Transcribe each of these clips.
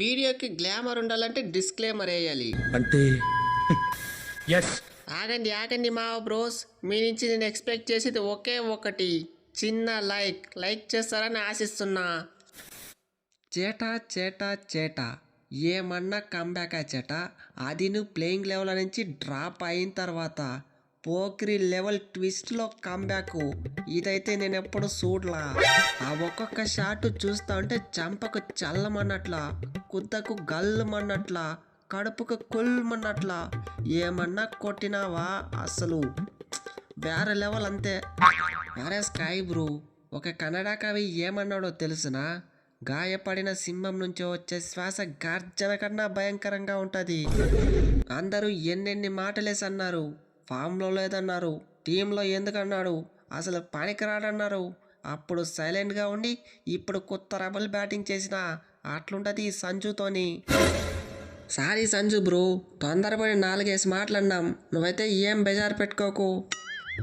వీడియోకి గ్లామర్ ఉండాలంటే డిస్క్లైమర్ వేయాలి. అంటే ఎస్. ఆగండి ఆగండి మా బ్రోస్, మీ నుంచి నేను ఎక్స్పెక్ట్ చేసేది ఒకే ఒకటి, చిన్న లైక్ చేస్తారని ఆశిస్తున్నా. చేటా చేటా చేటా ఏమన్నా కంబ్యాకా చేటా, అది నువ్వు ప్లేయింగ్ లెవెల్ నుంచి డ్రాప్ అయిన తర్వాత పోక్రి లెవెల్ ట్విస్ట్లో కంబ్యాక్, ఇదైతే నేను ఎప్పుడు చూడలా. ఆ ఒక్కొక్క షాట్ చూస్తా ఉంటే చంపకు చల్లమన్నట్లా, కుద్దకు గల్లుమన్నట్లా, కడుపుకు కొల్మన్నట్లా, ఏమన్నా కొట్టినావా అసలు వేరే లెవెల్ అంతే. అరే స్కై బ్రో, ఒక కన్నడ కవి ఏమన్నాడో తెలుసునా? గాయపడిన సింహం నుంచి వచ్చే శ్వాస గర్జన కన్నా భయంకరంగా ఉంటుంది. అందరూ ఎన్నెన్ని మాటలేసి అన్నారు, ఫామ్లో లేదన్నారు, టీంలో ఎందుకన్నాడు, అసలు పనికిరాడన్నారు. అప్పుడు సైలెంట్గా ఉండి ఇప్పుడు కొత్త రెబల్ బ్యాటింగ్ చేసిన అట్లుంటుంది సంజుతోని. సారీ సంజు బ్రో, తొందరపడి 4 మాటలన్నాం, నువ్వైతే ఏం బెజారు పెట్టుకోకు.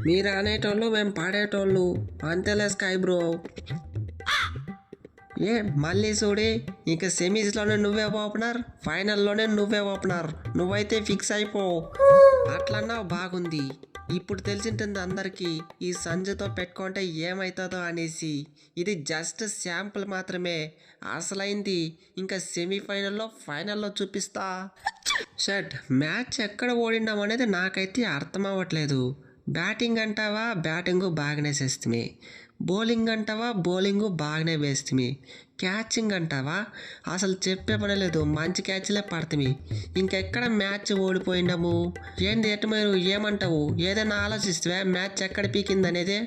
మీరు అనేటోళ్ళు మేము పాడేటోళ్ళు అంతేలే స్కై బ్రో. ఏ మళ్ళీ చూడి, ఇక సెమీస్లోనే నువ్వే ఓపెనర్, ఫైనల్లోనే నువ్వే ఓపెనర్, నువ్వైతే ఫిక్స్ అయిపో. అట్లన్నా బాగుంది. ఇప్పుడు తెలిసింటుంది అందరికీ ఈ సంజుతో పెట్టుకుంటే ఏమవుతుందో అనేసి. ఇది జస్ట్ శాంపుల్ మాత్రమే, అసలైంది ఇంకా సెమీఫైనల్లో ఫైనల్లో చూపిస్తా. షట్, మ్యాచ్ ఎక్కడ ఓడినాం అనేది నాకైతే అర్థం అవ్వట్లేదు. బ్యాటింగ్ అంటావా బ్యాటింగు బాగానే చేస్తుంది, బౌలింగ్ అంటావా బౌలింగు బాగానే వేస్తుంది, క్యాచింగ్ అంటావా అసలు చెప్పే పని లేదు, మంచి క్యాచ్లే పడుతుంది. ఇంకెక్కడ మ్యాచ్ ఓడిపోయినాము ఏంది? ఎటు మీరు ఏమంటావు? ఏదైనా ఆలోచిస్తే మ్యాచ్ ఎక్కడ పీకింది అనేది.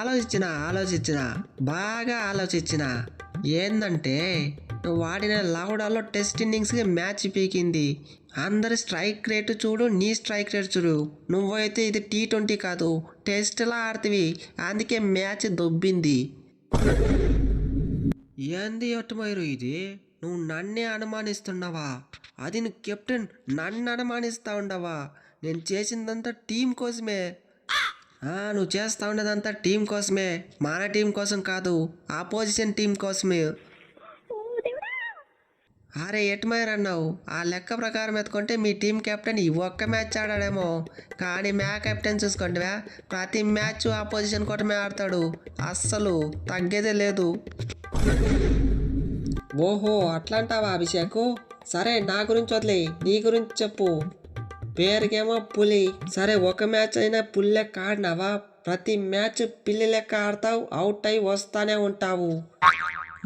ఆలోచించిన బాగా ఆలోచించిన. ఏందంటే నువ్వు వాడిన లౌడాలో టెస్ట్ ఇన్నింగ్స్కి మ్యాచ్ పీకింది. అందరి స్ట్రైక్ రేటు చూడు, నీ స్ట్రైక్ రేట్ చూడు. నువ్వైతే ఇది T20 కాదు, టెస్ట్లా ఆడుతవి, అందుకే మ్యాచ్ దొబ్బింది. ఏంది ఒట్టుమైరు ఇది? నువ్వు నన్నే అనుమానిస్తున్నావా? అది నువ్వు కెప్టెన్, నన్ను అనుమానిస్తూ ఉండవా? నేను చేసిందంతా టీం కోసమే. నువ్వు చేస్తూ ఉండేదంతా టీం కోసమే, మన టీం కోసం కాదు, ఆపోజిషన్ టీం కోసమే. అరే ఎటుమైర్ అన్నావు, ఆ లెక్క ప్రకారం ఎత్తుకుంటే మీ టీం కెప్టెన్ ఈ ఒక్క మ్యాచ్ ఆడాడేమో, కానీ మ్యా కెప్టెన్ చూసుకోండివా ప్రతి మ్యాచ్ ఆపోజిషన్ కోటమే ఆడతాడు, అస్సలు తగ్గేదే లేదు. ఓహో అట్లాంటావా అభిషేకు? సరే నా గురించి వదిలే, నీ గురించి చెప్పు. పేరుకేమో పులి, సరే ఒక మ్యాచ్ అయినా పులి లెక్క ఆడినావా? ప్రతి మ్యాచ్ పిల్లి లెక్క ఆడతావు, అవుట్ అయి వస్తానే ఉంటావు.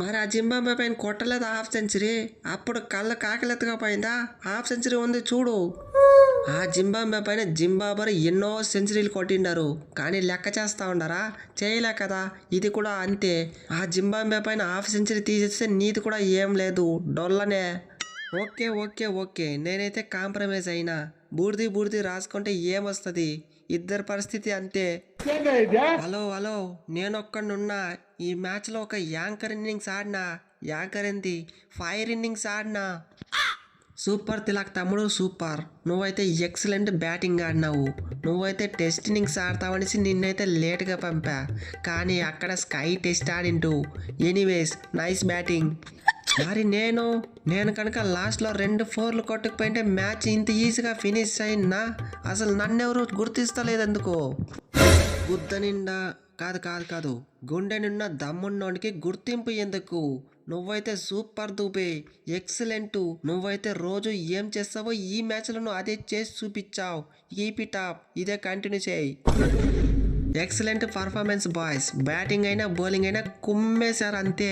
మరి ఆ జింబాబే పైన కొట్టలేదు హాఫ్ సెంచరీ, అప్పుడు కళ్ళ కాకలెత్తకపోయిందా? హాఫ్ సెంచరీ ఉంది చూడు. ఆ జింబాబే పైన జింబాబర్ ఎన్నో సెంచరీలు కొట్టిండారు, కానీ లెక్క చేస్తూ ఉండరా? చేయలే కదా, ఇది కూడా అంతే. ఆ జింబాబే పైన హాఫ్ సెంచరీ తీసేస్తే నీది కూడా ఏం లేదు, డొల్లనే. ఓకే నేనైతే కాంప్రమైజ్ అయినా. బూర్ది రాసుకుంటే ఏమొస్తుంది, ఇద్దరు పరిస్థితి అంతే. హలో నేనొక్కడున్నా. ఈ మ్యాచ్లో ఒక యాంకర్ ఇన్నింగ్స్ ఆడినా, యాంకర్ ఏంది, ఫైర్ ఇన్నింగ్స్ ఆడినా. సూపర్ తిలక్ తమ్ముడు సూపర్, నువ్వైతే ఎక్సలెంట్ బ్యాటింగ్ ఆడినావు. నువ్వైతే టెస్ట్ ఇన్నింగ్స్ ఆడతావనేసి నిన్నైతే లేట్గా పంపా, కానీ అక్కడ స్కై టెస్ట్ ఆడింటూ. Anyways nice batting. మరి నేను కనుక లాస్ట్లో 2 4 కొట్టుకుపోయింటే మ్యాచ్ ఇంత ఈజీగా ఫినిష్ అయినా, అసలు నన్నెవరు గుర్తిస్తలేదెందుకు? గుద్ద నిండా కాదు గుండె నిన్న దమ్మున్నోడికి గుర్తింపు ఎందుకు? నువ్వైతే సూపర్ దూబే, ఎక్సలెంట్. నువ్వైతే రోజు ఏం చేస్తావో ఈ మ్యాచ్లను అదే చేసి చూపించావు. కీప్ ఇట్ అప్, ఇదే కంటిన్యూ చేయి. Excellent performance boys. బ్యాటింగ్ అయినా బౌలింగ్ అయినా కుమ్మేశారు అంతే.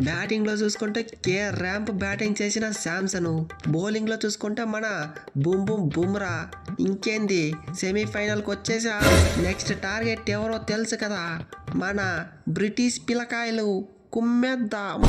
బ్యాటింగ్లో చూసుకుంటే కే ర్యాంప్ బ్యాటింగ్ చేసిన శాంసన్, బౌలింగ్లో చూసుకుంటే మన బుమ్రా. ఇంకేంది, సెమీఫైనల్కి వచ్చేసా. నెక్స్ట్ టార్గెట్ ఎవరో తెలుసు కదా, మన బ్రిటిష్ పిల్లకాయలు. కుమ్మేద్దాం.